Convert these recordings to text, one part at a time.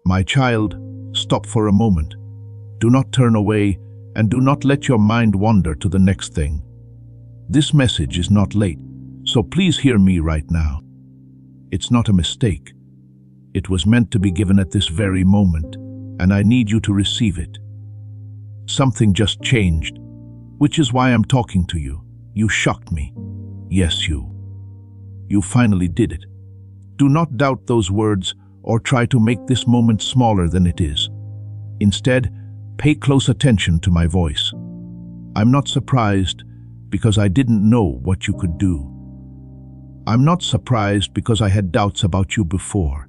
My child, stop for a moment. Do not turn away and do not let your mind wander to the next thing. This message is not late, so please hear me right now. It's not a mistake. It was meant to be given at this very moment, and I need you to receive it. Something just changed, which is why I'm talking to you. You shocked me. Yes, you. You finally did it. Do not doubt those words or try to make this moment smaller than it is. Instead, pay close attention to my voice. I'm not surprised because I didn't know what you could do. I'm not surprised because I had doubts about you before.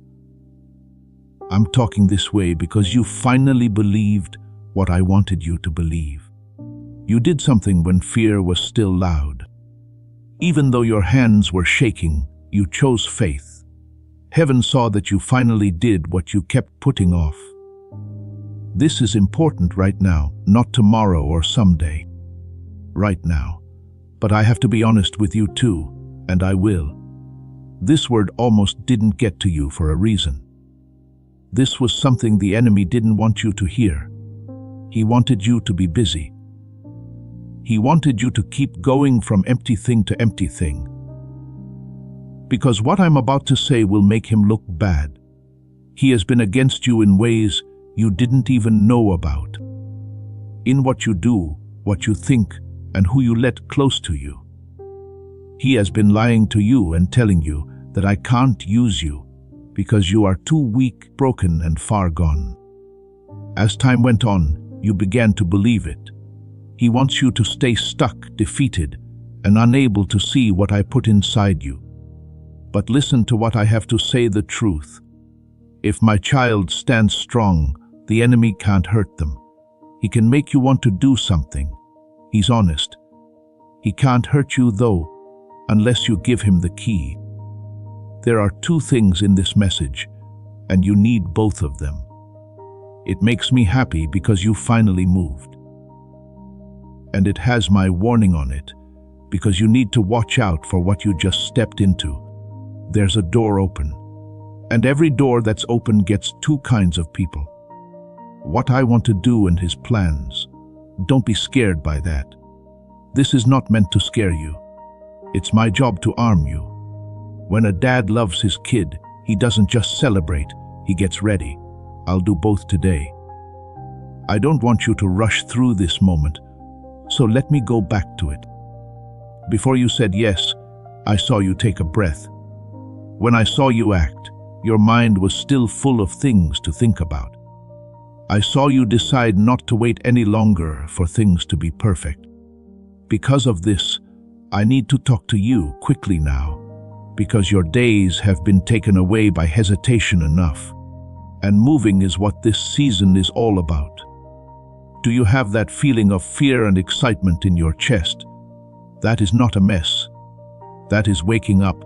I'm talking this way because you finally believed what I wanted you to believe. You did something when fear was still loud. Even though your hands were shaking, you chose faith. Heaven saw that you finally did what you kept putting off. This is important right now, not tomorrow or someday. Right now. But I have to be honest with you too, and I will. This word almost didn't get to you for a reason. This was something the enemy didn't want you to hear. He wanted you to be busy. He wanted you to keep going from empty thing to empty thing. Because what I'm about to say will make him look bad. He has been against you in ways you didn't even know about. In what you do, what you think, and who you let close to you. He has been lying to you and telling you that I can't use you because you are too weak, broken, and far gone. As time went on, you began to believe it. He wants you to stay stuck, defeated, and unable to see what I put inside you. But listen to what I have to say, the truth. If my child stands strong, the enemy can't hurt them. He can make you want to do something. He's honest. He can't hurt you though, unless you give him the key. There are two things in this message, and you need both of them. It makes me happy because you finally moved. And it has my warning on it, because you need to watch out for what you just stepped into. There's a door open, and every door that's open gets two kinds of people. What I want to do and his plans. Don't be scared by that. This is not meant to scare you. It's my job to arm you. When a dad loves his kid, he doesn't just celebrate, he gets ready. I'll do both today. I don't want you to rush through this moment, so let me go back to it. Before you said yes, I saw you take a breath. When I saw you act, your mind was still full of things to think about. I saw you decide not to wait any longer for things to be perfect. Because of this, I need to talk to you quickly now, because your days have been taken away by hesitation enough, and moving is what this season is all about. Do you have that feeling of fear and excitement in your chest? That is not a mess. That is waking up.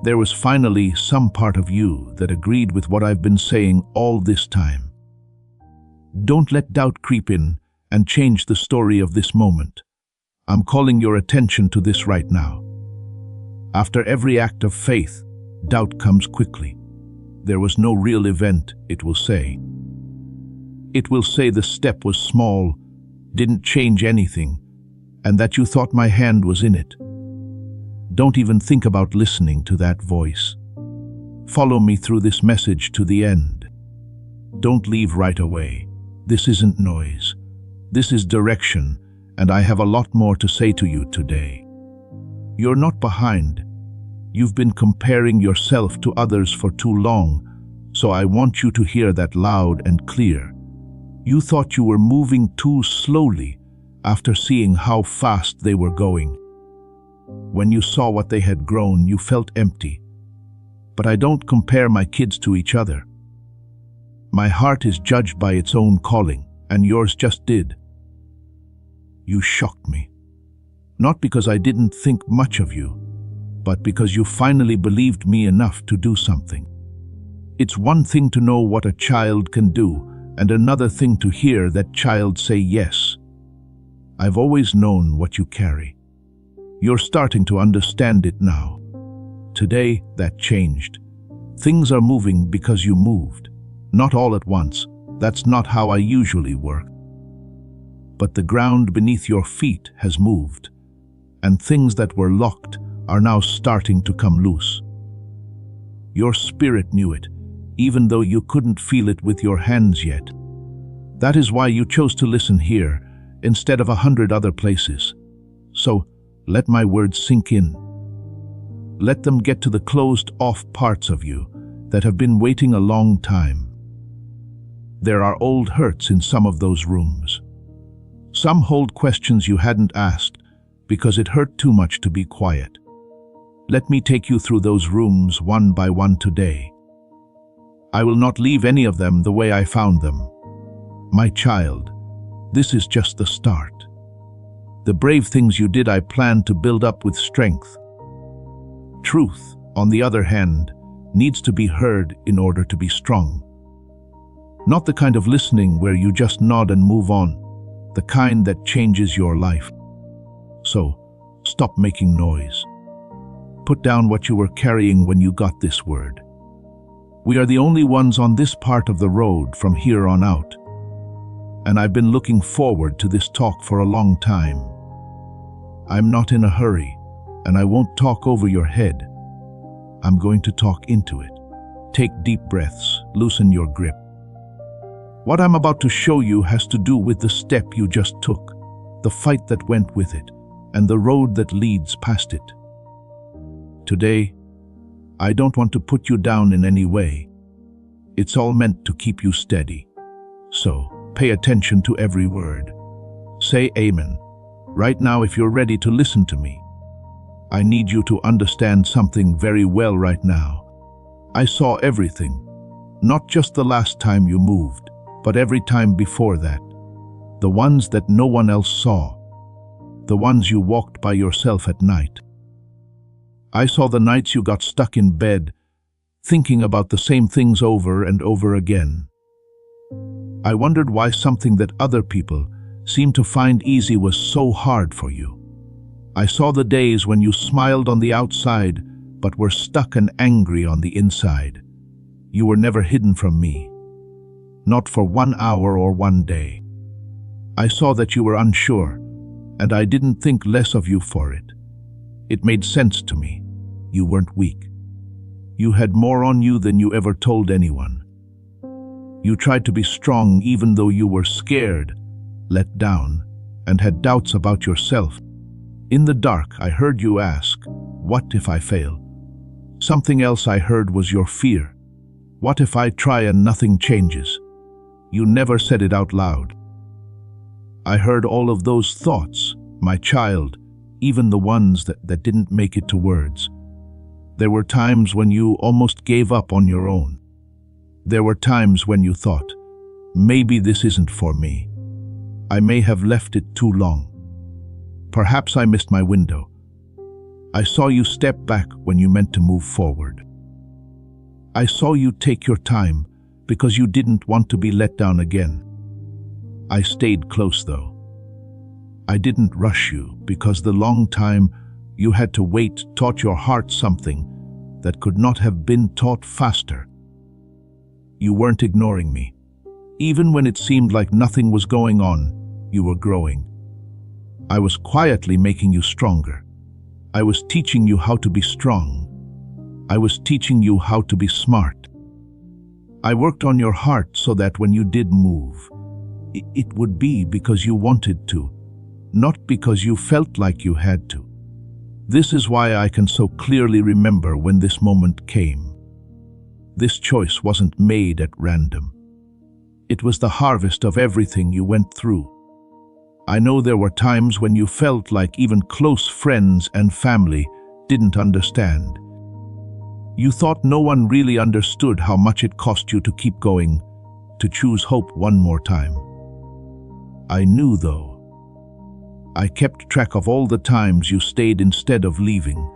There was finally some part of you that agreed with what I've been saying all this time. Don't let doubt creep in and change the story of this moment. I'm calling your attention to this right now. After every act of faith, doubt comes quickly. There was no real event, it will say. It will say the step was small, didn't change anything, and that you thought my hand was in it. Don't even think about listening to that voice. Follow me through this message to the end. Don't leave right away. This isn't noise. This is direction, and I have a lot more to say to you today. You're not behind. You've been comparing yourself to others for too long, so I want you to hear that loud and clear. You thought you were moving too slowly after seeing how fast they were going. When you saw what they had grown, you felt empty. But I don't compare my kids to each other. My heart is judged by its own calling, and yours just did. You shocked me. Not because I didn't think much of you, but because you finally believed me enough to do something. It's one thing to know what a child can do, and another thing to hear that child say yes. I've always known what you carry. You're starting to understand it now. Today, that changed. Things are moving because you moved. Not all at once. That's not how I usually work. But the ground beneath your feet has moved, and things that were locked are now starting to come loose. Your spirit knew it, even though you couldn't feel it with your hands yet. That is why you chose to listen here instead of 100 other places. So, let my words sink in. Let them get to the closed-off parts of you that have been waiting a long time. There are old hurts in some of those rooms. Some hold questions you hadn't asked because it hurt too much to be quiet. Let me take you through those rooms one by one today. I will not leave any of them the way I found them. My child, this is just the start. The brave things you did I plan to build up with strength. Truth, on the other hand, needs to be heard in order to be strong. Not the kind of listening where you just nod and move on, the kind that changes your life. So, stop making noise. Put down what you were carrying when you got this word. We are the only ones on this part of the road from here on out. And I've been looking forward to this talk for a long time. I'm not in a hurry, and I won't talk over your head. I'm going to talk into it. Take deep breaths, loosen your grip. What I'm about to show you has to do with the step you just took, the fight that went with it, and the road that leads past it. Today, I don't want to put you down in any way. It's all meant to keep you steady. So, pay attention to every word. Say Amen. Right now, if you're ready to listen to me. I need you to understand something very well right now. I saw everything, not just the last time you moved, but every time before that. The ones that no one else saw. The ones you walked by yourself at night. I saw the nights you got stuck in bed, thinking about the same things over and over again. I wondered why something that other people seemed to find easy was so hard for you. I saw the days when you smiled on the outside, but were stuck and angry on the inside. You were never hidden from me. Not for 1 hour or 1 day. I saw that you were unsure, and I didn't think less of you for it. It made sense to me. You weren't weak. You had more on you than you ever told anyone. You tried to be strong even though you were scared, let down, and had doubts about yourself. In the dark, I heard you ask, "What if I fail?" Something else I heard was your fear. What if I try and nothing changes? You never said it out loud. I heard all of those thoughts, my child, even the ones that didn't make it to words. There were times when you almost gave up on your own. There were times when you thought, maybe this isn't for me. I may have left it too long. Perhaps I missed my window. I saw you step back when you meant to move forward. I saw you take your time because you didn't want to be let down again. I stayed close though. I didn't rush you because the long time you had to wait taught your heart something that could not have been taught faster. You weren't ignoring me. Even when it seemed like nothing was going on, you were growing. I was quietly making you stronger. I was teaching you how to be strong. I was teaching you how to be smart. I worked on your heart so that when you did move, it would be because you wanted to, not because you felt like you had to. This is why I can so clearly remember when this moment came. This choice wasn't made at random. It was the harvest of everything you went through. I know there were times when you felt like even close friends and family didn't understand. You thought no one really understood how much it cost you to keep going, to choose hope one more time. I knew though. I kept track of all the times you stayed instead of leaving.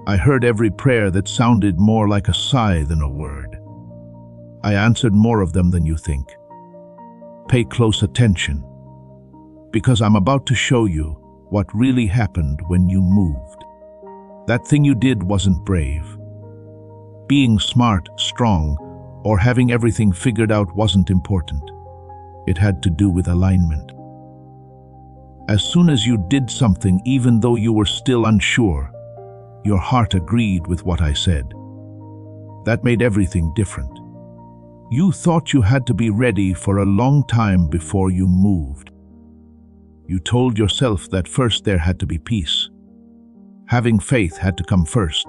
I heard every prayer that sounded more like a sigh than a word. I answered more of them than you think. Pay close attention, because I'm about to show you what really happened when you moved. That thing you did wasn't brave. Being smart, strong, or having everything figured out wasn't important. It had to do with alignment. As soon as you did something, even though you were still unsure, your heart agreed with what I said. That made everything different. You thought you had to be ready for a long time before you moved. You told yourself that first there had to be peace. Having faith had to come first.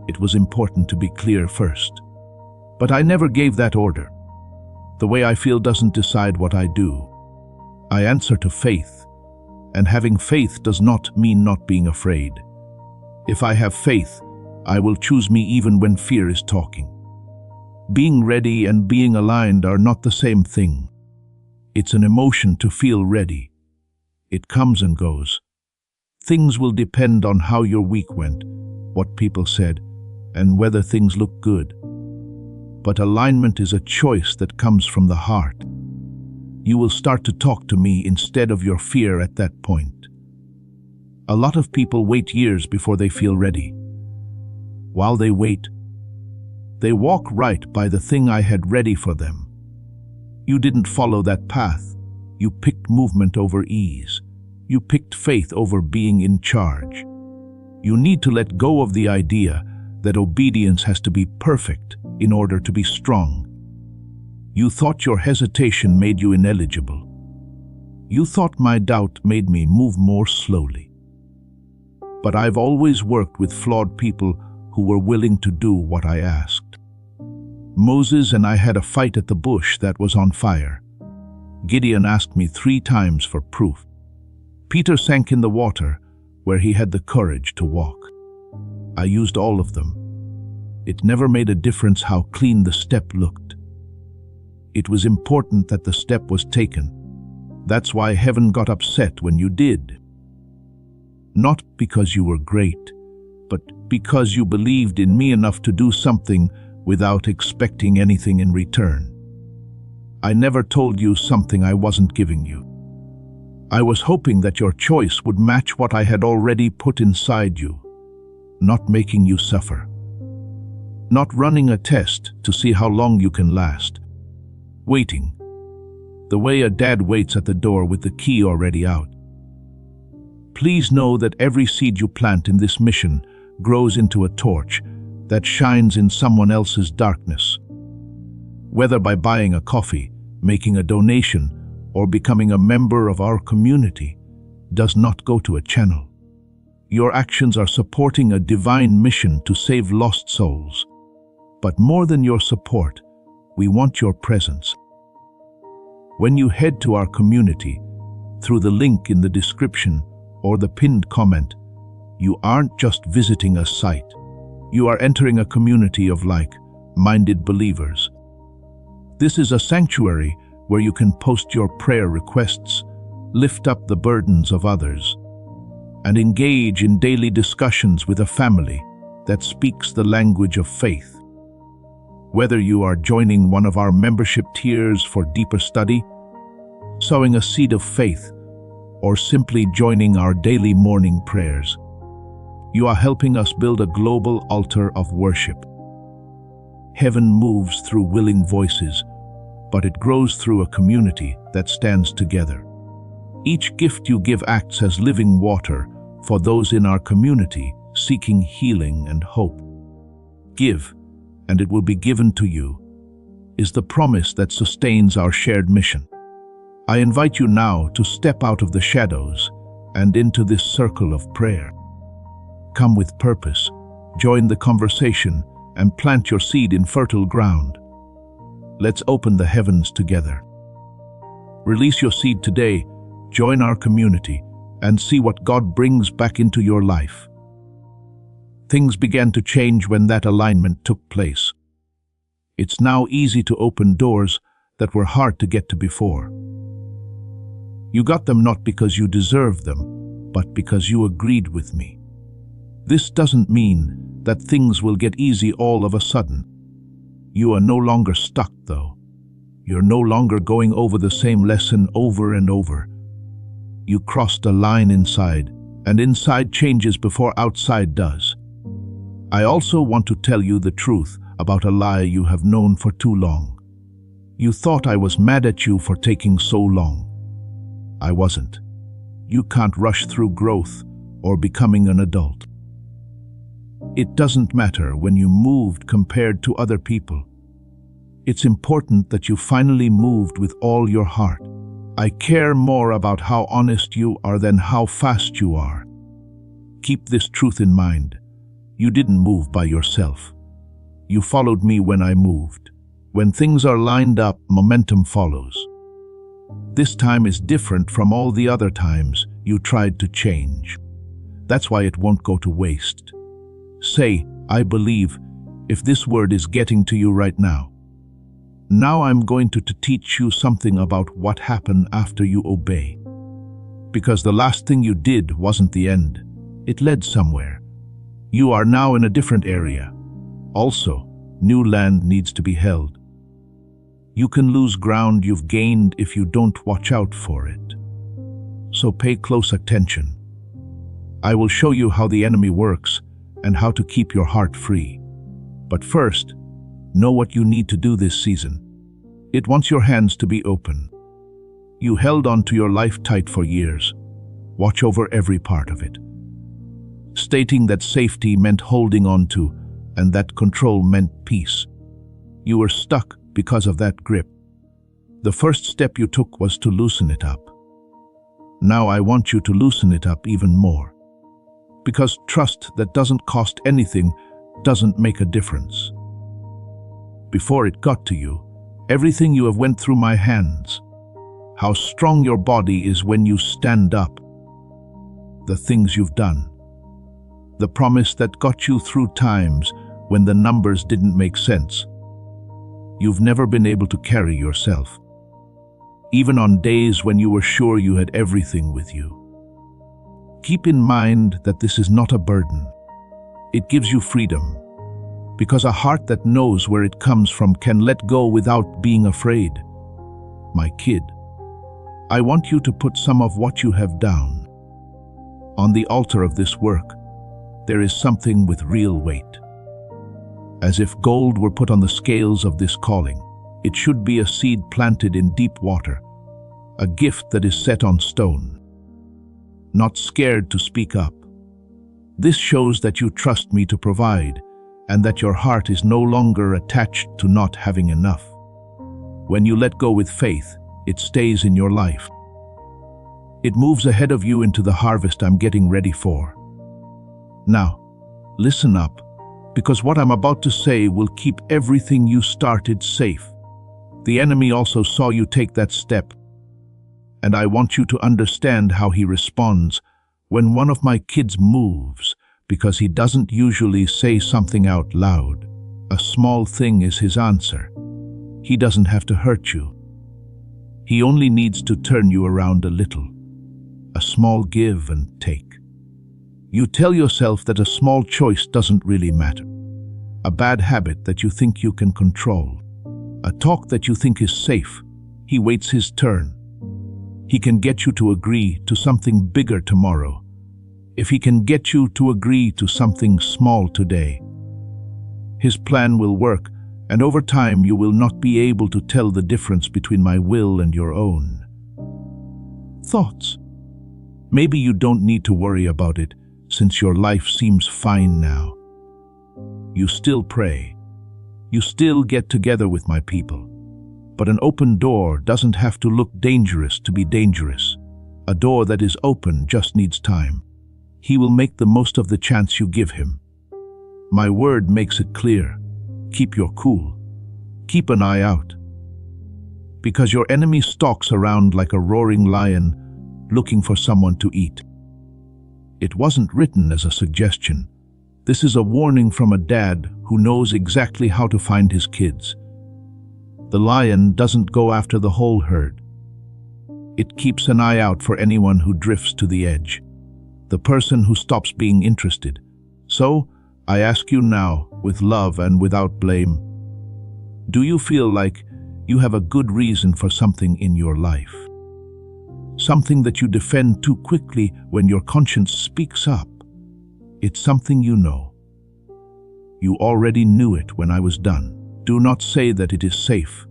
It was important to be clear first. But I never gave that order. The way I feel doesn't decide what I do. I answer to faith, and having faith does not mean not being afraid. If I have faith, I will choose me even when fear is talking. Being ready and being aligned are not the same thing. It's an emotion to feel ready. It comes and goes. Things will depend on how your week went, what people said, and whether things look good. But alignment is a choice that comes from the heart. You will start to talk to me instead of your fear at that point. A lot of people wait years before they feel ready. While they wait, they walk right by the thing I had ready for them. You didn't follow that path. You picked movement over ease. You picked faith over being in charge. You need to let go of the idea that obedience has to be perfect in order to be strong. You thought your hesitation made you ineligible. You thought my doubt made me move more slowly. But I've always worked with flawed people who were willing to do what I asked. Moses and I had a fight at the bush that was on fire. Gideon asked me 3 times for proof. Peter sank in the water where he had the courage to walk. I used all of them. It never made a difference how clean the step looked. It was important that the step was taken. That's why heaven got upset when you did. Not because you were great, but because you believed in me enough to do something without expecting anything in return. I never told you something I wasn't giving you. I was hoping that your choice would match what I had already put inside you, not making you suffer. Not running a test to see how long you can last. Waiting, the way a dad waits at the door with the key already out. Please know that every seed you plant in this mission grows into a torch that shines in someone else's darkness. Whether by buying a coffee, making a donation, or becoming a member of our community, does not go to a channel. Your actions are supporting a divine mission to save lost souls. But more than your support, we want your presence. When you head to our community, through the link in the description or the pinned comment, you aren't just visiting a site. You are entering a community of like-minded believers. This is a sanctuary where you can post your prayer requests, lift up the burdens of others, and engage in daily discussions with a family that speaks the language of faith. Whether you are joining one of our membership tiers for deeper study, sowing a seed of faith, or simply joining our daily morning prayers, you are helping us build a global altar of worship. Heaven moves through willing voices, but it grows through a community that stands together. Each gift you give acts as living water for those in our community seeking healing and hope. Give, and it will be given to you, is the promise that sustains our shared mission. I invite you now to step out of the shadows and into this circle of prayer. Come with purpose, join the conversation, and plant your seed in fertile ground. Let's open the heavens together. Release your seed today, join our community, and see what God brings back into your life. Things began to change when that alignment took place. It's now easy to open doors that were hard to get to before. You got them not because you deserved them, but because you agreed with me. This doesn't mean that things will get easy all of a sudden. You are no longer stuck, though. You're no longer going over the same lesson over and over. You crossed a line inside, and inside changes before outside does. I also want to tell you the truth about a lie you have known for too long. You thought I was mad at you for taking so long. I wasn't. You can't rush through growth or becoming an adult. It doesn't matter when you moved compared to other people. It's important that you finally moved with all your heart. I care more about how honest you are than how fast you are. Keep this truth in mind. You didn't move by yourself. You followed me when I moved. When things are lined up, momentum follows. This time is different from all the other times you tried to change. That's why it won't go to waste. Say, I believe, if this word is getting to you right now. Now I'm going to teach you something about what happened after you obey. Because the last thing you did wasn't the end. It led somewhere. You are now in a different area. Also, new land needs to be held. You can lose ground you've gained if you don't watch out for it. So pay close attention. I will show you how the enemy works and how to keep your heart free. But first, know what you need to do this season. It wants your hands to be open. You held on to your life tight for years. Watch over every part of it. Stating that safety meant holding on to, and that control meant peace. You were stuck because of that grip. The first step you took was to loosen it up. Now I want you to loosen it up even more. Because trust that doesn't cost anything doesn't make a difference. Before it got to you, everything you have went through my hands. How strong your body is when you stand up. The things you've done. The promise that got you through times when the numbers didn't make sense. You've never been able to carry yourself. Even on days when you were sure you had everything with you. Keep in mind that this is not a burden. It gives you freedom. Because a heart that knows where it comes from can let go without being afraid. My kid, I want you to put some of what you have down. On the altar of this work, there is something with real weight. As if gold were put on the scales of this calling, it should be a seed planted in deep water, a gift that is set on stone. Not scared to speak up. This shows that you trust me to provide, and that your heart is no longer attached to not having enough. When you let go with faith, it stays in your life. It moves ahead of you into the harvest I'm getting ready for. Now, listen up, because what I'm about to say will keep everything you started safe. The enemy also saw you take that step, and I want you to understand how he responds when one of my kids moves, because he doesn't usually say something out loud. A small thing is his answer. He doesn't have to hurt you. He only needs to turn you around a little. A small give and take. You tell yourself that a small choice doesn't really matter. A bad habit that you think you can control. A talk that you think is safe. He waits his turn. He can get you to agree to something bigger tomorrow. If he can get you to agree to something small today, his plan will work, and over time you will not be able to tell the difference between my will and your own. Thoughts. Maybe you don't need to worry about it, since your life seems fine now. You still pray. You still get together with my people. But an open door doesn't have to look dangerous to be dangerous. A door that is open just needs time. He will make the most of the chance you give him. My word makes it clear. Keep your cool. Keep an eye out. Because your enemy stalks around like a roaring lion, looking for someone to eat. It wasn't written as a suggestion. This is a warning from a dad who knows exactly how to find his kids. The lion doesn't go after the whole herd. It keeps an eye out for anyone who drifts to the edge, the person who stops being interested. So, I ask you now, with love and without blame, do you feel like you have a good reason for something in your life? Something that you defend too quickly when your conscience speaks up. It's something you know. You already knew it when I was done. Do not say that it is safe.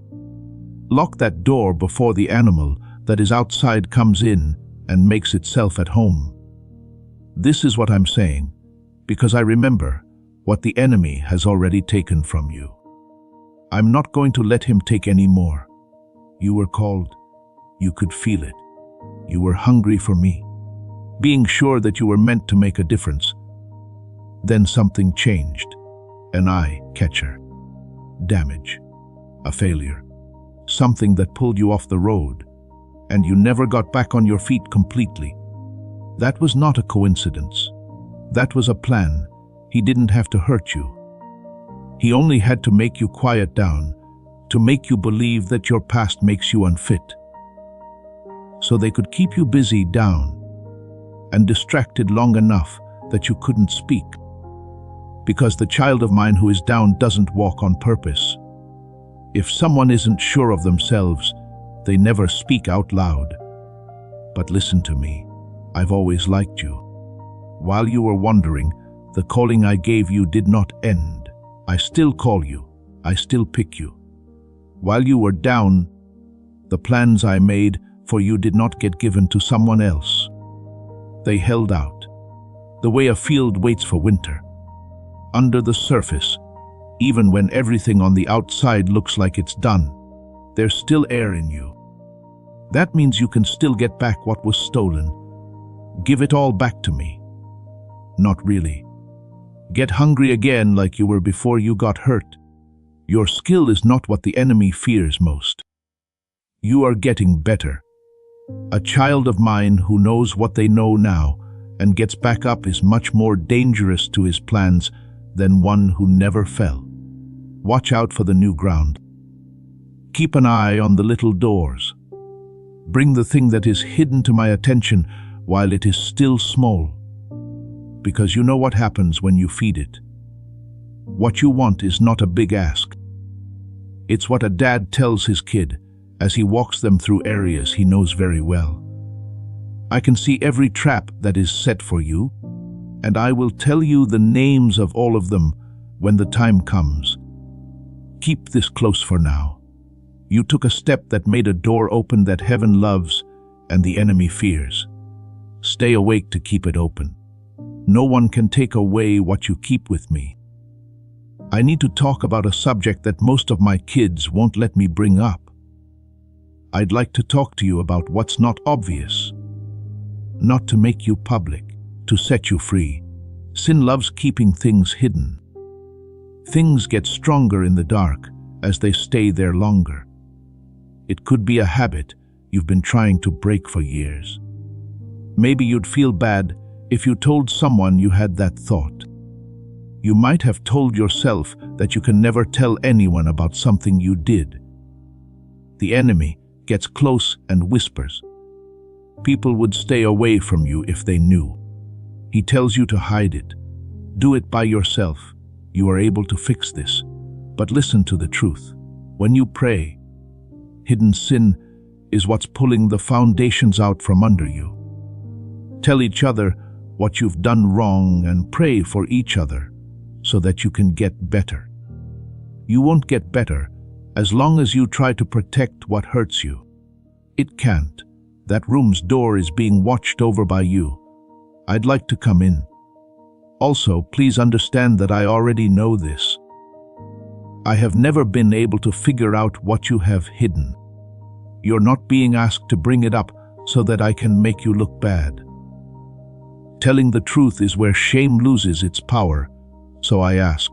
Lock that door before the animal that is outside comes in and makes itself at home. This is what I'm saying, because I remember what the enemy has already taken from you. I'm not going to let him take any more. You were called. You could feel it. You were hungry for me, being sure that you were meant to make a difference. Then something changed. An eye catcher. Damage. A failure. Something that pulled you off the road, and you never got back on your feet completely. That was not a coincidence. That was a plan. He didn't have to hurt you. He only had to make you quiet down, to make you believe that your past makes you unfit. So they could keep you busy down and distracted long enough that you couldn't speak. Because the child of mine who is down doesn't walk on purpose. If someone isn't sure of themselves, they never speak out loud. But listen to me. I've always liked you. While you were wandering, the calling I gave you did not end. I still call you. I still pick you. While you were down, the plans I made for you did not get given to someone else. They held out, the way a field waits for winter. Under the surface, even when everything on the outside looks like it's done, there's still air in you. That means you can still get back what was stolen. Give it all back to me. Not really. Get hungry again like you were before you got hurt. Your skill is not what the enemy fears most. You are getting better. A child of mine who knows what they know now and gets back up is much more dangerous to his plans than one who never fell. Watch out for the new ground. Keep an eye on the little doors. Bring the thing that is hidden to my attention while it is still small. Because you know what happens when you feed it. What you want is not a big ask. It's what a dad tells his kid as he walks them through areas he knows very well. I can see every trap that is set for you, and I will tell you the names of all of them when the time comes. Keep this close for now. You took a step that made a door open that heaven loves and the enemy fears. Stay awake to keep it open. No one can take away what you keep with me. I need to talk about a subject that most of my kids won't let me bring up. I'd like to talk to you about what's not obvious. Not to make you public, to set you free. Sin loves keeping things hidden. Things get stronger in the dark as they stay there longer. It could be a habit you've been trying to break for years. Maybe you'd feel bad if you told someone you had that thought. You might have told yourself that you can never tell anyone about something you did. The enemy gets close and whispers. People would stay away from you if they knew. He tells you to hide it. Do it by yourself. You are able to fix this. But listen to the truth. When you pray, hidden sin is what's pulling the foundations out from under you. Tell each other what you've done wrong and pray for each other so that you can get better. You won't get better as long as you try to protect what hurts you. It can't. That room's door is being watched over by you. I'd like to come in. Also, please understand that I already know this. I have never been able to figure out what you have hidden. You're not being asked to bring it up so that I can make you look bad. Telling the truth is where shame loses its power, so I ask.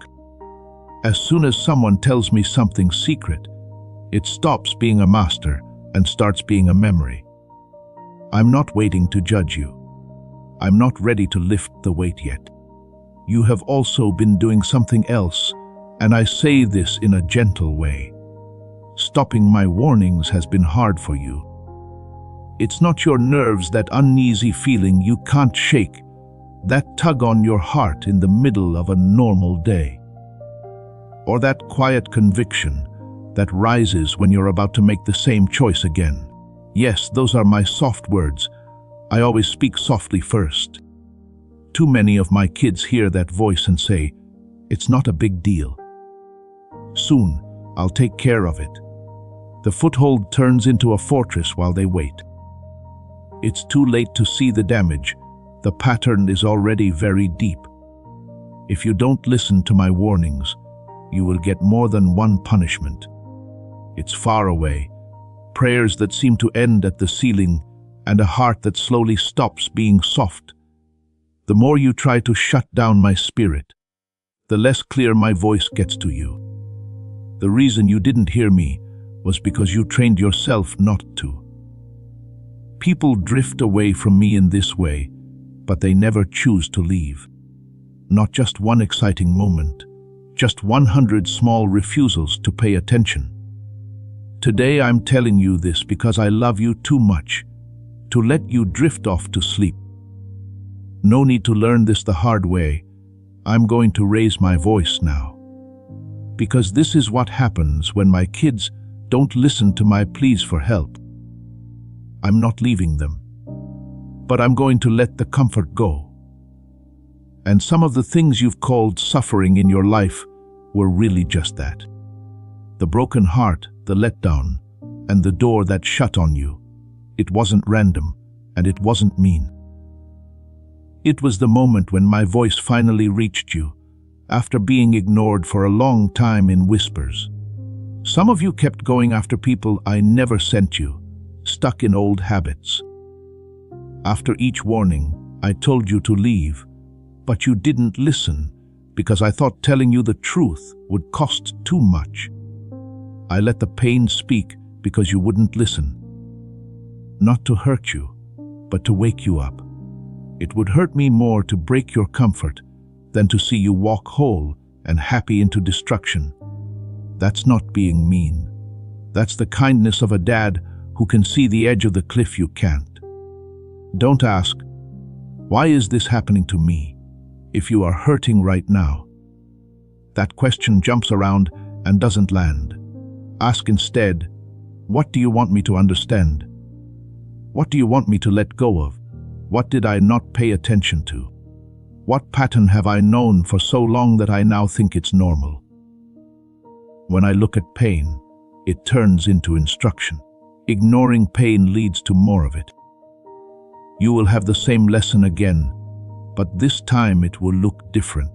As soon as someone tells me something secret, it stops being a master and starts being a memory. I'm not waiting to judge you. I'm not ready to lift the weight yet. You have also been doing something else, and I say this in a gentle way. Stopping my warnings has been hard for you. It's not your nerves, that uneasy feeling you can't shake, that tug on your heart in the middle of a normal day. Or that quiet conviction that rises when you're about to make the same choice again. Yes, those are my soft words. I always speak softly first. Too many of my kids hear that voice and say, It's not a big deal. Soon, I'll take care of it. The foothold turns into a fortress while they wait. It's too late to see the damage. The pattern is already very deep. If you don't listen to my warnings, you will get more than one punishment. It's far away, prayers that seem to end at the ceiling, and a heart that slowly stops being soft. The more you try to shut down my spirit, the less clear my voice gets to you. The reason you didn't hear me was because you trained yourself not to. People drift away from me in this way, but they never choose to leave. Not just one exciting moment, just 100 small refusals to pay attention. Today I'm telling you this because I love you too much to let you drift off to sleep. No need to learn this the hard way. I'm going to raise my voice now. Because this is what happens when my kids don't listen to my pleas for help. I'm not leaving them, but I'm going to let the comfort go. And some of the things you've called suffering in your life were really just that. The broken heart, the letdown, and the door that shut on you. It wasn't random, and it wasn't mean. It was the moment when my voice finally reached you, after being ignored for a long time in whispers. Some of you kept going after people I never sent you, stuck in old habits. After each warning, I told you to leave, but you didn't listen because I thought telling you the truth would cost too much. I let the pain speak because you wouldn't listen. Not to hurt you, but to wake you up. It would hurt me more to break your comfort than to see you walk whole and happy into destruction. That's not being mean. That's the kindness of a dad who can see the edge of the cliff you can't. Don't ask, why is this happening to me, if you are hurting right now? That question jumps around and doesn't land. Ask instead, what do you want me to understand? What do you want me to let go of? What did I not pay attention to? What pattern have I known for so long that I now think it's normal? When I look at pain, it turns into instruction. Ignoring pain leads to more of it. You will have the same lesson again, but this time it will look different.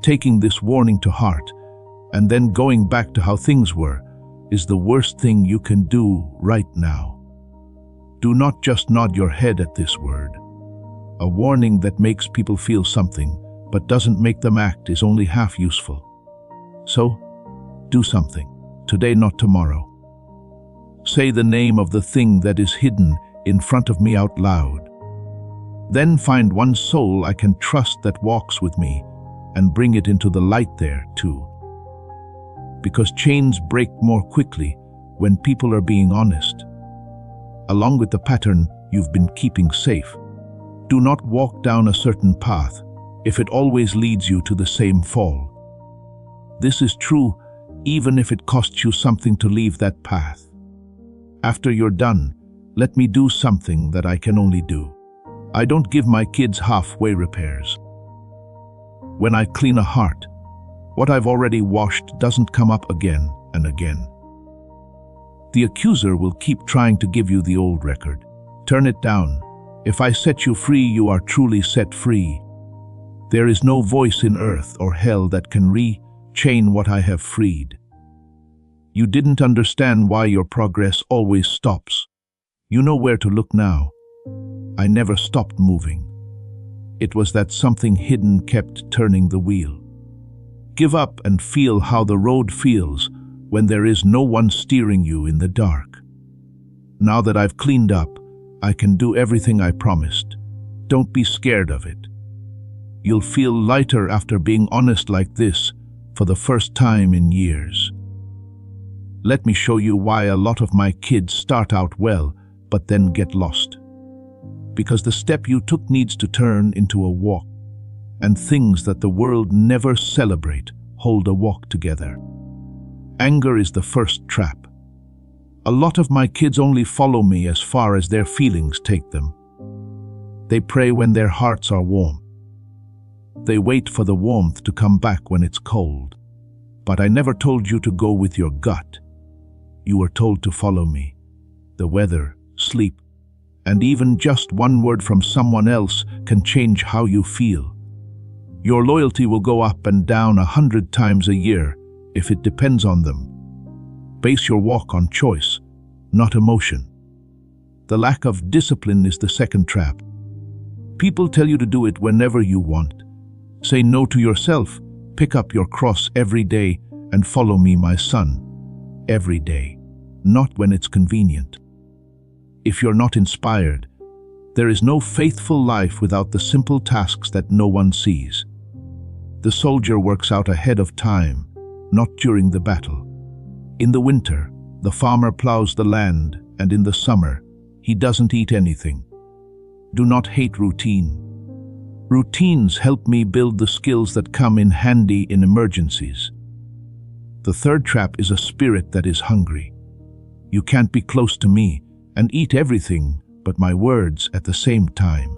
Taking this warning to heart and then going back to how things were is the worst thing you can do right now. Do not just nod your head at this word. A warning that makes people feel something but doesn't make them act is only half useful. So, do something. Today, not tomorrow. Say the name of the thing that is hidden in front of me out loud. Then find one soul I can trust that walks with me and bring it into the light there too. Because chains break more quickly when people are being honest. Along with the pattern you've been keeping safe. Do not walk down a certain path if it always leads you to the same fall. This is true even if it costs you something to leave that path. After you're done, let me do something that I can only do. I don't give my kids halfway repairs. When I clean a heart, what I've already washed doesn't come up again and again. The accuser will keep trying to give you the old record. Turn it down. If I set you free, you are truly set free. There is no voice in earth or hell that can chain what I have freed. You didn't understand why your progress always stops. You know where to look now. I never stopped moving. It was that something hidden kept turning the wheel. Give up and feel how the road feels when there is no one steering you in the dark. Now that I've cleaned up, I can do everything I promised. Don't be scared of it. You'll feel lighter after being honest like this for the first time in years. Let me show you why a lot of my kids start out well, but then get lost. Because the step you took needs to turn into a walk, and things that the world never celebrate hold a walk together. Anger is the first trap. A lot of my kids only follow me as far as their feelings take them. They pray when their hearts are warm. They wait for the warmth to come back when it's cold. But I never told you to go with your gut. You were told to follow me. The weather, sleep, and even just one word from someone else can change how you feel. Your loyalty will go up and down 100 times a year if it depends on them. Base your walk on choice, not emotion. The lack of discipline is the second trap. People tell you to do it whenever you want. Say no to yourself, pick up your cross every day, and follow me, my son. Every day, not when it's convenient. If you're not inspired, there is no faithful life without the simple tasks that no one sees. The soldier works out ahead of time, not during the battle. In the winter, the farmer plows the land, and in the summer, he doesn't eat anything. Do not hate routine. Routines help me build the skills that come in handy in emergencies. The third trap is a spirit that is hungry. You can't be close to me and eat everything but my words at the same time.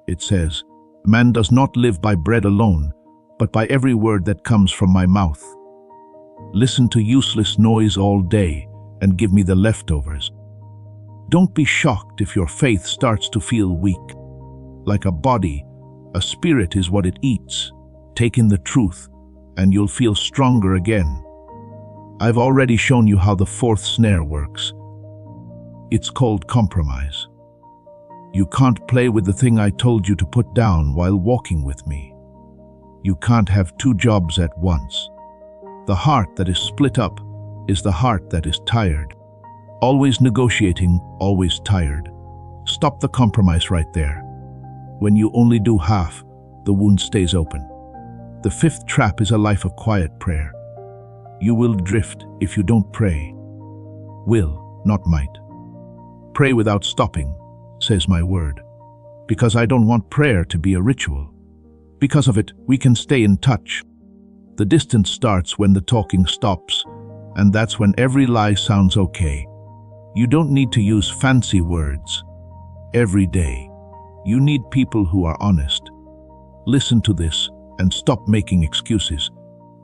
It says, "Man does not live by bread alone, but by every word that comes from my mouth." Listen to useless noise all day and give me the leftovers. Don't be shocked if your faith starts to feel weak. Like a body, a spirit is what it eats. Take in the truth, and you'll feel stronger again. I've already shown you how the fourth snare works. It's called compromise. You can't play with the thing I told you to put down while walking with me. You can't have two jobs at once. The heart that is split up is the heart that is tired. Always negotiating, always tired. Stop the compromise right there. When you only do half, the wound stays open. The fifth trap is a life of quiet prayer. You will drift if you don't pray. Will, not might. Pray without stopping, says my word. Because I don't want prayer to be a ritual. Because of it, we can stay in touch. The distance starts when the talking stops, and that's when every lie sounds okay. You don't need to use fancy words. Every day, you need people who are honest. Listen to this and stop making excuses.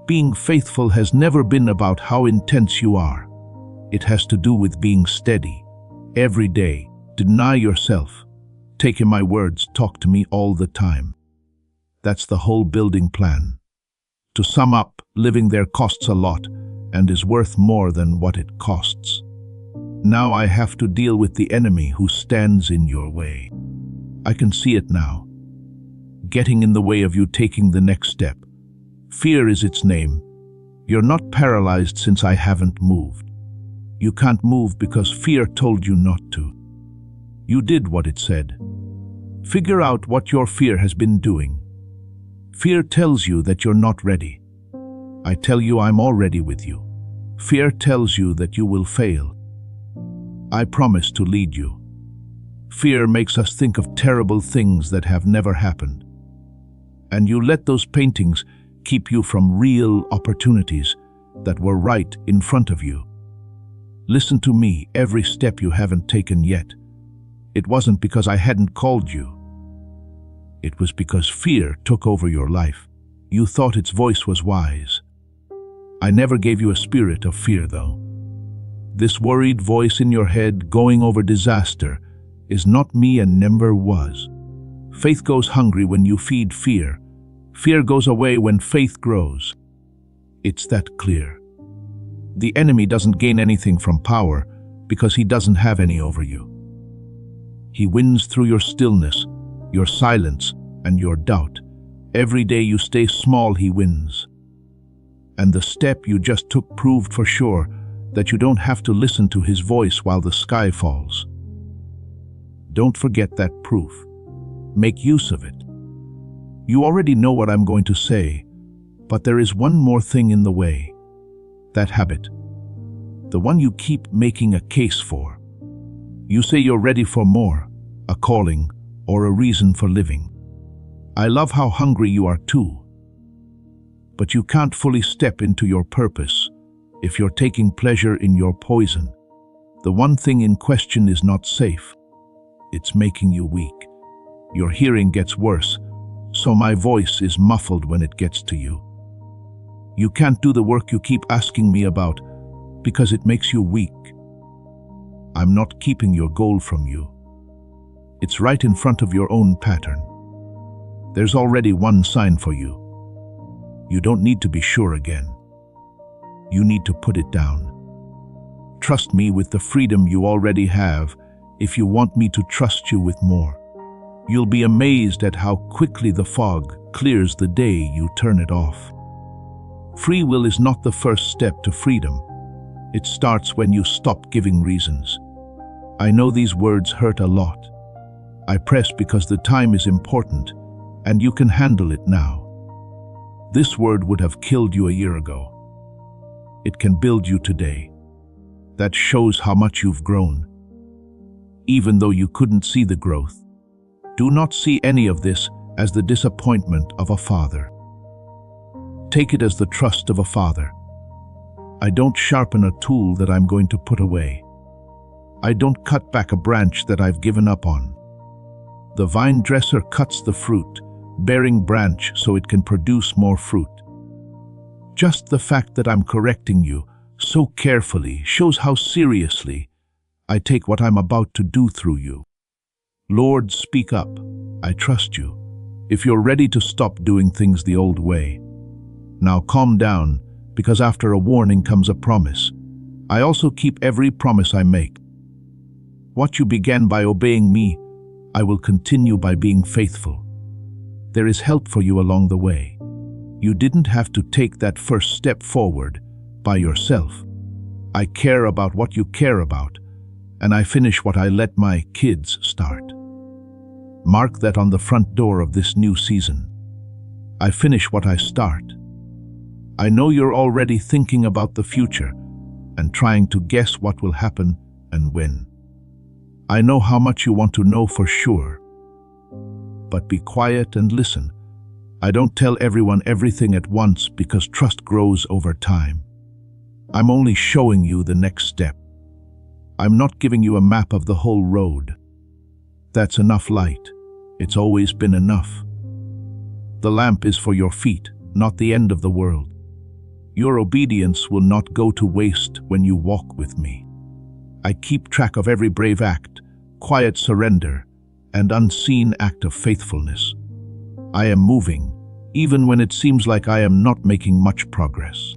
Being faithful has never been about how intense you are. It has to do with being steady. Every day, deny yourself. Take in my words, talk to me all the time. That's the whole building plan. To sum up, living there costs a lot and is worth more than what it costs. Now I have to deal with the enemy who stands in your way. I can see it now. Getting in the way of you taking the next step. Fear is its name. You're not paralyzed since I haven't moved. You can't move because fear told you not to. You did what it said. Figure out what your fear has been doing. Fear tells you that you're not ready. I tell you I'm already with you. Fear tells you that you will fail. I promise to lead you. Fear makes us think of terrible things that have never happened. And you let those paintings keep you from real opportunities that were right in front of you. Listen to me, every step you haven't taken yet. It wasn't because I hadn't called you. It was because fear took over your life. You thought its voice was wise. I never gave you a spirit of fear, though. This worried voice in your head going over disaster is not me and never was. Faith goes hungry when you feed fear. Fear goes away when faith grows. It's that clear. The enemy doesn't gain anything from power because he doesn't have any over you. He wins through your stillness, your silence, and your doubt. Every day you stay small, he wins. And the step you just took proved for sure that you don't have to listen to his voice while the sky falls. Don't forget that proof. Make use of it. You already know what I'm going to say, but there is one more thing in the way. That habit. The one you keep making a case for. You say you're ready for more, a calling, or a reason for living. I love how hungry you are too. But you can't fully step into your purpose if you're taking pleasure in your poison. The one thing in question is not safe. It's making you weak. Your hearing gets worse, so my voice is muffled when it gets to you. You can't do the work you keep asking me about because it makes you weak. I'm not keeping your goal from you. It's right in front of your own pattern. There's already one sign for you. You don't need to be sure again. You need to put it down. Trust me with the freedom you already have if you want me to trust you with more. You'll be amazed at how quickly the fog clears the day you turn it off. Free will is not the first step to freedom. It starts when you stop giving reasons. I know these words hurt a lot. I press because the time is important, and you can handle it now. This word would have killed you a year ago. It can build you today. That shows how much you've grown. Even though you couldn't see the growth, do not see any of this as the disappointment of a father. Take it as the trust of a father. I don't sharpen a tool that I'm going to put away. I don't cut back a branch that I've given up on. The vine dresser cuts the fruit-bearing branch so it can produce more fruit. Just the fact that I'm correcting you so carefully shows how seriously I take what I'm about to do through you. Lord, speak up. I trust you. If you're ready to stop doing things the old way. Now calm down, because after a warning comes a promise. I also keep every promise I make. What you began by obeying me, I will continue by being faithful. There is help for you along the way. You didn't have to take that first step forward by yourself. I care about what you care about, and I finish what I let my kids start. Mark that on the front door of this new season. I finish what I start. I know you're already thinking about the future and trying to guess what will happen and when. I know how much you want to know for sure. But be quiet and listen. I don't tell everyone everything at once because trust grows over time. I'm only showing you the next step. I'm not giving you a map of the whole road. That's enough light. It's always been enough. The lamp is for your feet, not the end of the world. Your obedience will not go to waste when you walk with me. I keep track of every brave act, quiet surrender, and unseen act of faithfulness. I am moving, even when it seems like I am not making much progress.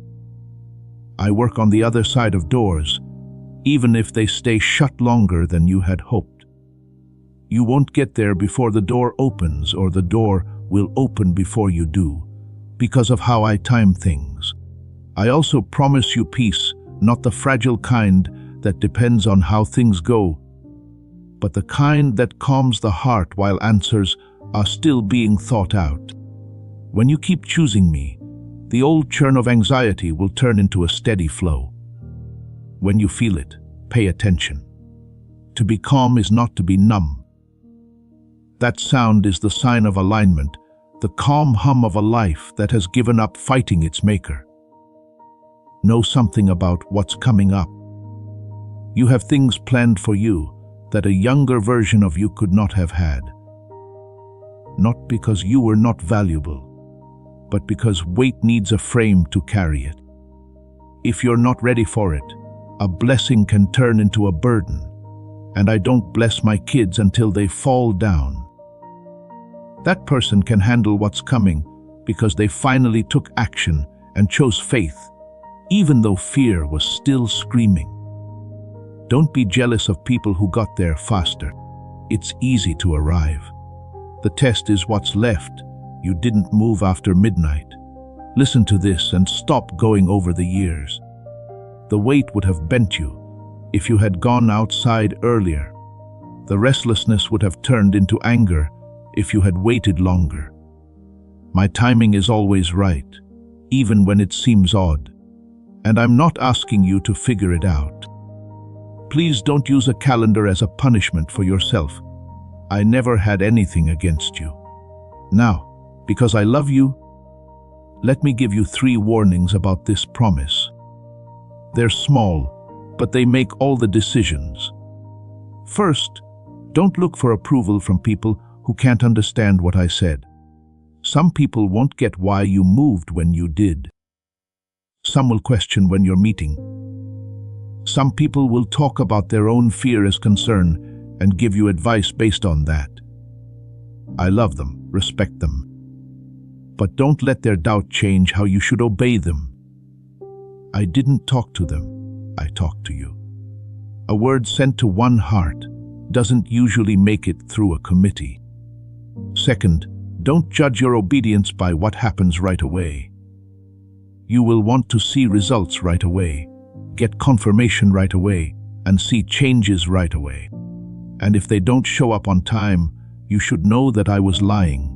I work on the other side of doors, even if they stay shut longer than you had hoped. You won't get there before the door opens, or the door will open before you do, because of how I time things. I also promise you peace, not the fragile kind that depends on how things go, but the kind that calms the heart while answers are still being thought out. When you keep choosing me, the old churn of anxiety will turn into a steady flow. When you feel it, pay attention. To be calm is not to be numb. That sound is the sign of alignment, the calm hum of a life that has given up fighting its maker. Know something about what's coming up. You have things planned for you that a younger version of you could not have had. Not because you were not valuable, but because weight needs a frame to carry it. If you're not ready for it, a blessing can turn into a burden, and I don't bless my kids until they fall down. That person can handle what's coming because they finally took action and chose faith, even though fear was still screaming. Don't be jealous of people who got there faster. It's easy to arrive. The test is what's left. You didn't move after midnight. Listen to this and stop going over the years. The weight would have bent you if you had gone outside earlier. The restlessness would have turned into anger if you had waited longer. My timing is always right, even when it seems odd. And I'm not asking you to figure it out. Please don't use a calendar as a punishment for yourself. I never had anything against you. Now, because I love you, let me give you 3 warnings about this promise. They're small, but they make all the decisions. First, don't look for approval from people who can't understand what I said. Some people won't get why you moved when you did. Some will question when you're meeting. Some people will talk about their own fear as concern and give you advice based on that. I love them, respect them. But don't let their doubt change how you should obey them. I didn't talk to them, I talked to you. A word sent to one heart doesn't usually make it through a committee. Second, don't judge your obedience by what happens right away. You will want to see results right away, get confirmation right away, and see changes right away. And if they don't show up on time, you should know that I was lying.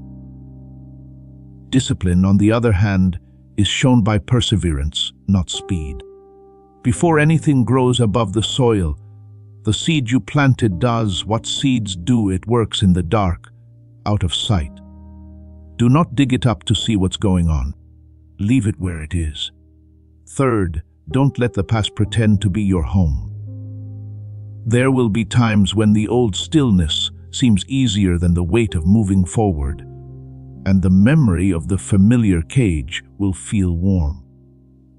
Discipline, on the other hand, is shown by perseverance, not speed. Before anything grows above the soil, the seed you planted does what seeds do. It works in the dark, out of sight. Do not dig it up to see what's going on. Leave it where it is. Third, don't let the past pretend to be your home. There will be times when the old stillness seems easier than the weight of moving forward, and the memory of the familiar cage will feel warm.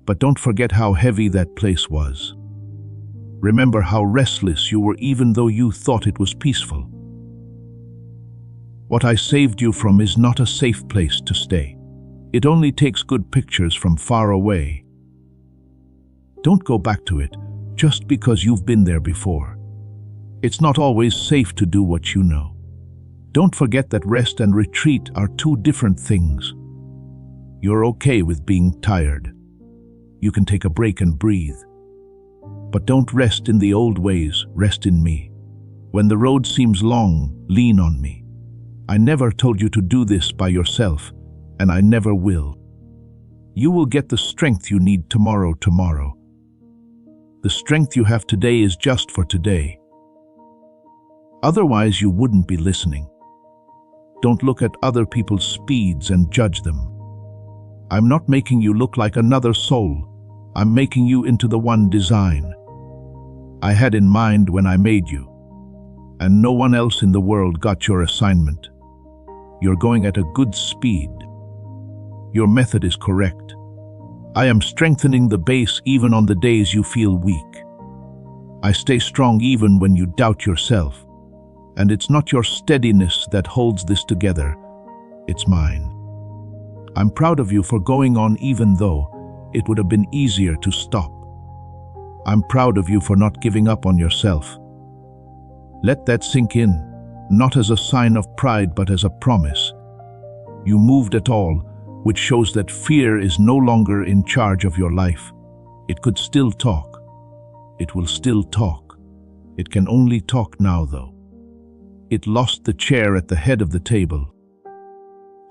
But don't forget how heavy that place was. Remember how restless you were even though you thought it was peaceful. What I saved you from is not a safe place to stay. It only takes good pictures from far away. Don't go back to it just because you've been there before. It's not always safe to do what you know. Don't forget that rest and retreat are two different things. You're okay with being tired. You can take a break and breathe. But don't rest in the old ways, rest in me. When the road seems long, lean on me. I never told you to do this by yourself, and I never will. You will get the strength you need tomorrow. The strength you have today is just for today. Otherwise, you wouldn't be listening. Don't look at other people's speeds and judge them. I'm not making you look like another soul. I'm making you into the one design I had in mind when I made you. And no one else in the world got your assignment. You're going at a good speed. Your method is correct. I am strengthening the base even on the days you feel weak. I stay strong even when you doubt yourself. And it's not your steadiness that holds this together. It's mine. I'm proud of you for going on even though it would have been easier to stop. I'm proud of you for not giving up on yourself. Let that sink in, not as a sign of pride but as a promise. You moved at all, which shows that fear is no longer in charge of your life. It could still talk. It will still talk. It can only talk now, though. It lost the chair at the head of the table.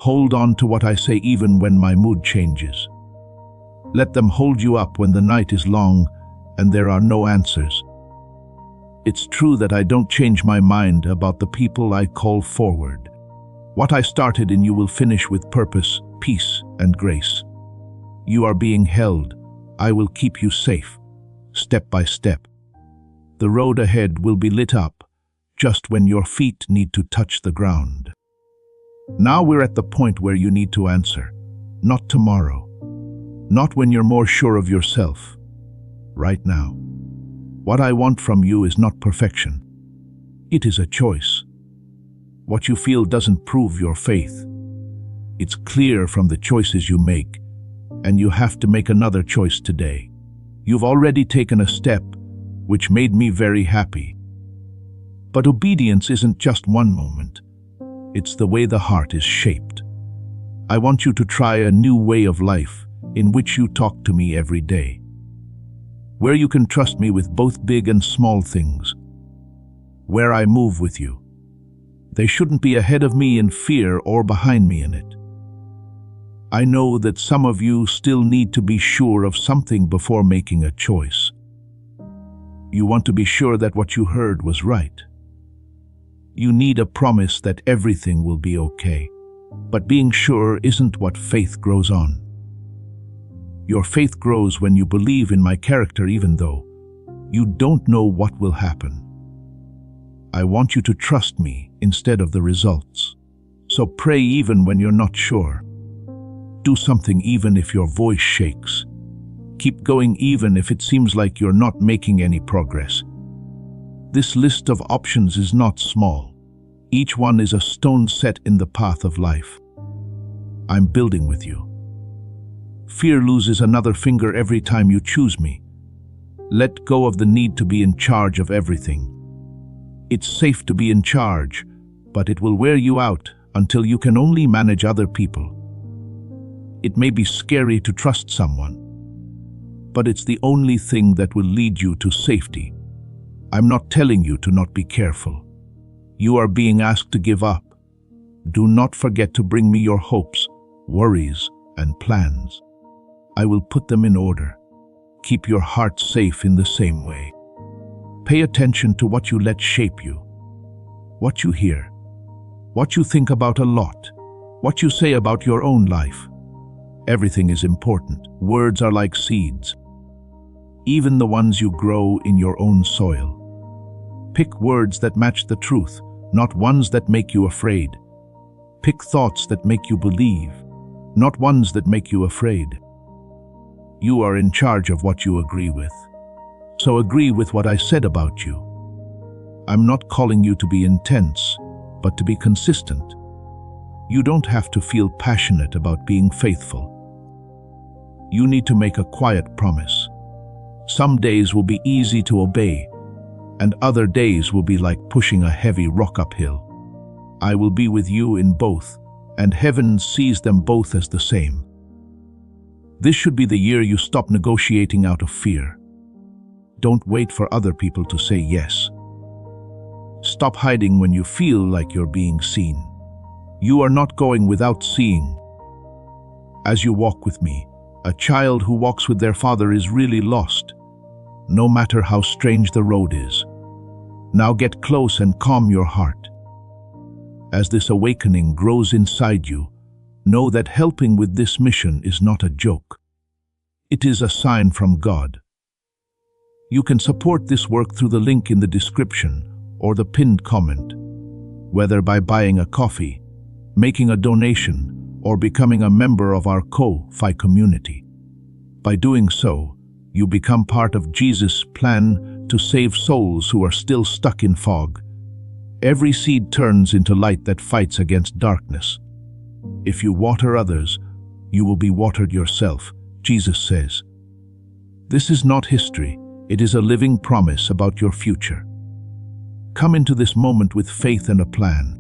Hold on to what I say even when my mood changes. Let them hold you up when the night is long and there are no answers. It's true that I don't change my mind about the people I call forward. What I started in you will finish with purpose, peace, and grace. You are being held. I will keep you safe, step by step. The road ahead will be lit up just when your feet need to touch the ground. Now we're at the point where you need to answer. Not tomorrow. Not when you're more sure of yourself. Right now. What I want from you is not perfection. It is a choice. What you feel doesn't prove your faith. It's clear from the choices you make, and you have to make another choice today. You've already taken a step, which made me very happy. But obedience isn't just one moment. It's the way the heart is shaped. I want you to try a new way of life in which you talk to me every day, where you can trust me with both big and small things, where I move with you. They shouldn't be ahead of me in fear or behind me in it. I know that some of you still need to be sure of something before making a choice. You want to be sure that what you heard was right. You need a promise that everything will be okay. But being sure isn't what faith grows on. Your faith grows when you believe in my character even though you don't know what will happen. I want you to trust me instead of the results. So pray even when you're not sure. Do something even if your voice shakes. Keep going even if it seems like you're not making any progress. This list of options is not small. Each one is a stone set in the path of life. I'm building with you. Fear loses another finger every time you choose me. Let go of the need to be in charge of everything. It's safe to be in charge, but it will wear you out until you can only manage other people. It may be scary to trust someone, but it's the only thing that will lead you to safety. I'm not telling you to not be careful. You are being asked to give up. Do not forget to bring me your hopes, worries, and plans. I will put them in order. Keep your heart safe in the same way. Pay attention to what you let shape you. What you hear. What you think about a lot. What you say about your own life. Everything is important. Words are like seeds. Even the ones you grow in your own soil. Pick words that match the truth, not ones that make you afraid. Pick thoughts that make you believe, not ones that make you afraid. You are in charge of what you agree with. So agree with what I said about you. I'm not calling you to be intense, but to be consistent. You don't have to feel passionate about being faithful. You need to make a quiet promise. Some days will be easy to obey, and other days will be like pushing a heavy rock uphill. I will be with you in both, and heaven sees them both as the same. This should be the year you stop negotiating out of fear. Don't wait for other people to say yes. Stop hiding when you feel like you're being seen. You are not going without seeing. As you walk with me, a child who walks with their father is really lost, no matter how strange the road is. Now get close and calm your heart. As this awakening grows inside you, know that helping with this mission is not a joke. It is a sign from God. You can support this work through the link in the description or the pinned comment, whether by buying a coffee, making a donation, or becoming a member of our Ko-Fi community. By doing so, you become part of Jesus' plan to save souls who are still stuck in fog. Every seed turns into light that fights against darkness. If you water others, you will be watered yourself, Jesus says. This is not history, it is a living promise about your future. Come into this moment with faith and a plan.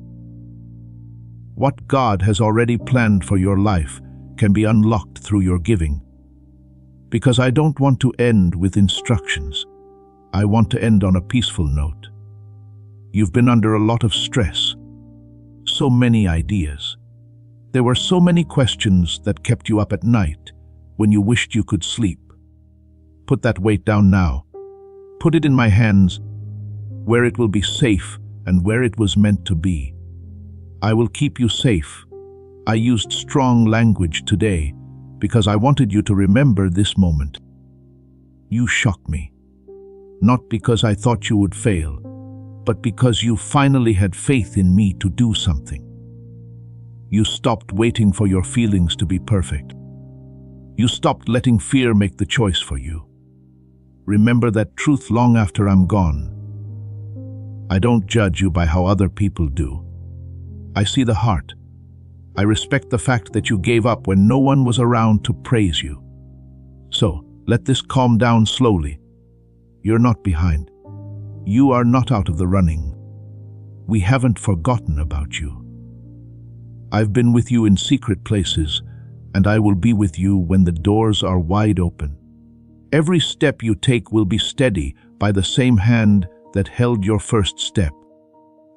What God has already planned for your life can be unlocked through your giving. Because I don't want to end with instructions. I want to end on a peaceful note. You've been under a lot of stress. So many ideas. There were so many questions that kept you up at night when you wished you could sleep. Put that weight down now. Put it in my hands, where it will be safe and where it was meant to be. I will keep you safe. I used strong language today because I wanted you to remember this moment. You shocked me. Not because I thought you would fail, but because you finally had faith in me to do something. You stopped waiting for your feelings to be perfect. You stopped letting fear make the choice for you. Remember that truth long after I'm gone. I don't judge you by how other people do. I see the heart. I respect the fact that you gave up when no one was around to praise you. So, let this calm down slowly. You're not behind. You are not out of the running. We haven't forgotten about you. I've been with you in secret places, and I will be with you when the doors are wide open. Every step you take will be steady by the same hand that held your first step.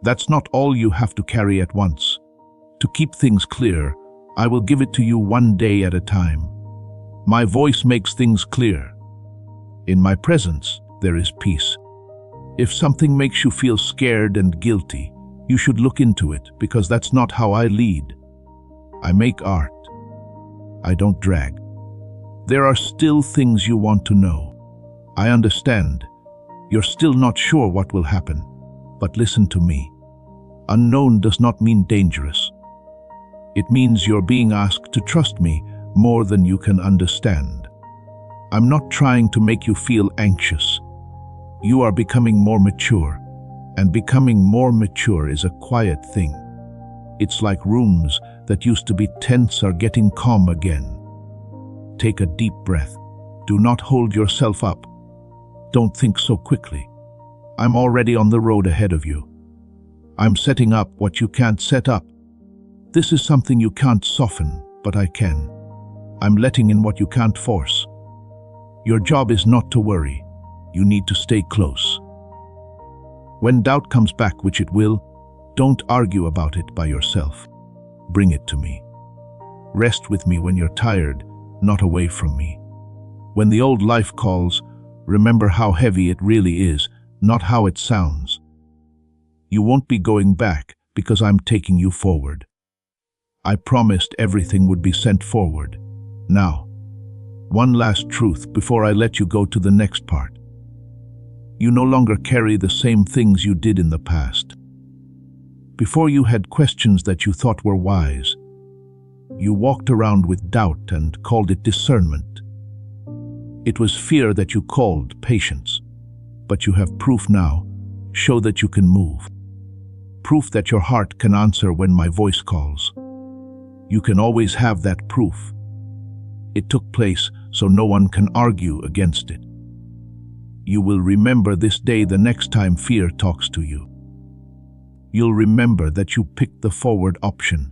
That's not all you have to carry at once. To keep things clear, I will give it to you one day at a time. My voice makes things clear. In my presence, there is peace. If something makes you feel scared and guilty, you should look into it, because that's not how I lead. I make art. I don't drag. There are still things you want to know. I understand. You're still not sure what will happen, but listen to me. Unknown does not mean dangerous. It means you're being asked to trust me more than you can understand. I'm not trying to make you feel anxious. You are becoming more mature, and becoming more mature is a quiet thing. It's like rooms that used to be tense are getting calm again. Take a deep breath. Do not hold yourself up. Don't think so quickly. I'm already on the road ahead of you. I'm setting up what you can't set up. This is something you can't soften, but I can. I'm letting in what you can't force. Your job is not to worry. You need to stay close. When doubt comes back, which it will, don't argue about it by yourself. Bring it to me. Rest with me when you're tired, not away from me. When the old life calls, remember how heavy it really is, not how it sounds. You won't be going back because I'm taking you forward. I promised everything would be sent forward. Now, one last truth before I let you go to the next part. You no longer carry the same things you did in the past. Before you had questions that you thought were wise. You walked around with doubt and called it discernment. It was fear that you called patience. But you have proof now. Show that you can move. Proof that your heart can answer when my voice calls. You can always have that proof. It took place so no one can argue against it. You will remember this day the next time fear talks to you. You'll remember that you picked the forward option,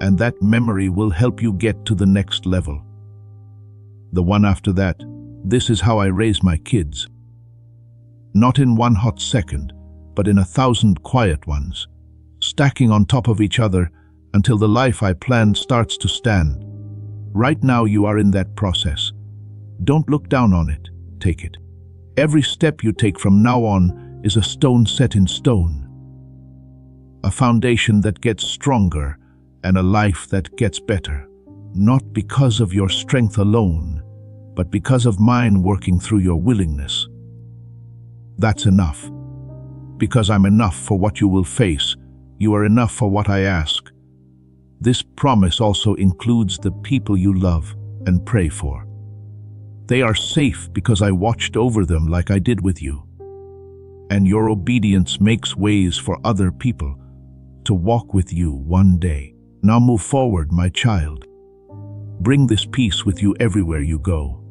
and that memory will help you get to the next level. The one after that, this is how I raise my kids. Not in one hot second, but in 1,000 quiet ones, stacking on top of each other until the life I planned starts to stand. Right now you are in that process. Don't look down on it, take it. Every step you take from now on is a stone set in stone. A foundation that gets stronger and a life that gets better, not because of your strength alone, but because of mine working through your willingness. That's enough. Because I'm enough for what you will face, you are enough for what I ask. This promise also includes the people you love and pray for. They are safe because I watched over them like I did with you. And your obedience makes ways for other people to walk with you one day. Now move forward, my child. Bring this peace with you everywhere you go.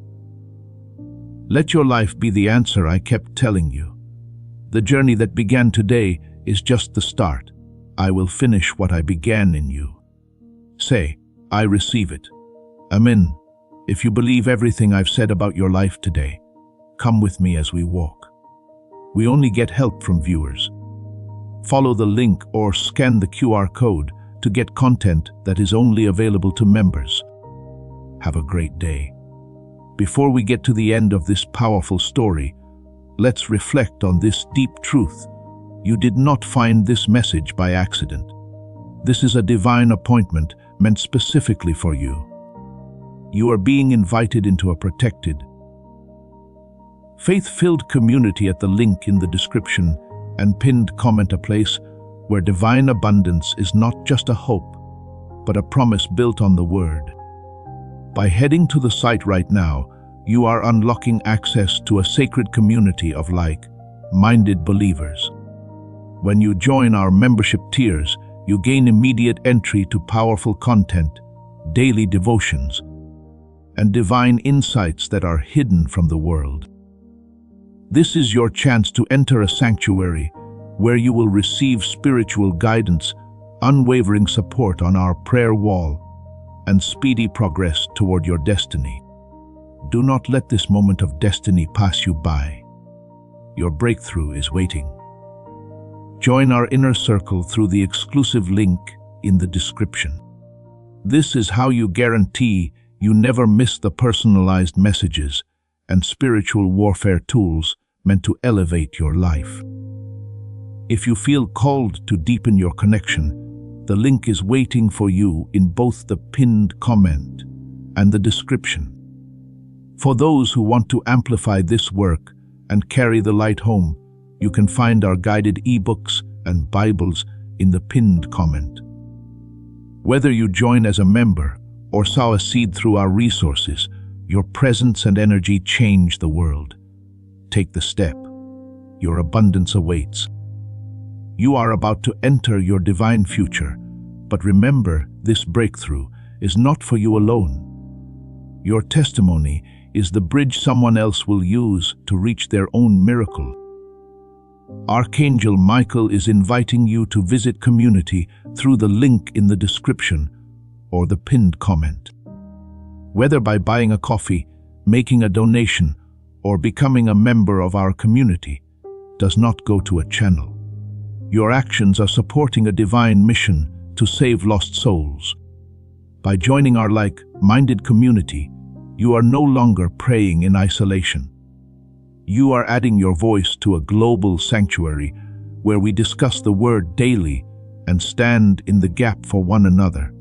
Let your life be the answer I kept telling you. The journey that began today is just the start. I will finish what I began in you. Say, I receive it. Amen. If you believe everything I've said about your life today, come with me as we walk. We only get help from viewers. Follow the link or scan the QR code to get content that is only available to members. Have a great day. Before we get to the end of this powerful story, let's reflect on this deep truth. You did not find this message by accident. This is a divine appointment meant specifically for you. You are being invited into a protected, faith-filled community at the link in the description and pinned comment, a place where divine abundance is not just a hope, but a promise built on the Word. By heading to the site right now, you are unlocking access to a sacred community of like-minded believers. When you join our membership tiers, you gain immediate entry to powerful content, daily devotions, and divine insights that are hidden from the world. This is your chance to enter a sanctuary where you will receive spiritual guidance, unwavering support on our prayer wall, and speedy progress toward your destiny. Do not let this moment of destiny pass you by. Your breakthrough is waiting. Join our inner circle through the exclusive link in the description. This is how you guarantee you never miss the personalized messages and spiritual warfare tools meant to elevate your life. If you feel called to deepen your connection, the link is waiting for you in both the pinned comment and the description. For those who want to amplify this work and carry the light home, you can find our guided ebooks and Bibles in the pinned comment. Whether you join as a member or sow a seed through our resources, your presence and energy change the world. Take the step. Your abundance awaits. You are about to enter your divine future, but remember, this breakthrough is not for you alone. Your testimony is the bridge someone else will use to reach their own miracle. Archangel Michael is inviting you to visit Community through the link in the description or the pinned comment. Whether by buying a coffee, making a donation, or becoming a member of our community, does not go to a channel. Your actions are supporting a divine mission to save lost souls. By joining our like-minded community, you are no longer praying in isolation. You are adding your voice to a global sanctuary where we discuss the Word daily and stand in the gap for one another.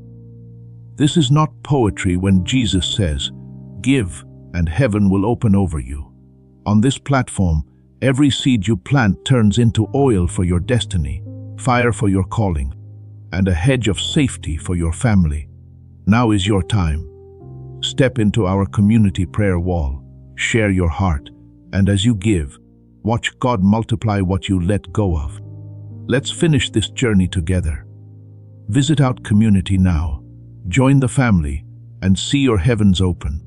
This is not poetry when Jesus says, "Give, and heaven will open over you." On this platform, every seed you plant turns into oil for your destiny, fire for your calling, and a hedge of safety for your family. Now is your time. Step into our community prayer wall, share your heart, and as you give, watch God multiply what you let go of. Let's finish this journey together. Visit out Community now, join the family, and see your heavens open.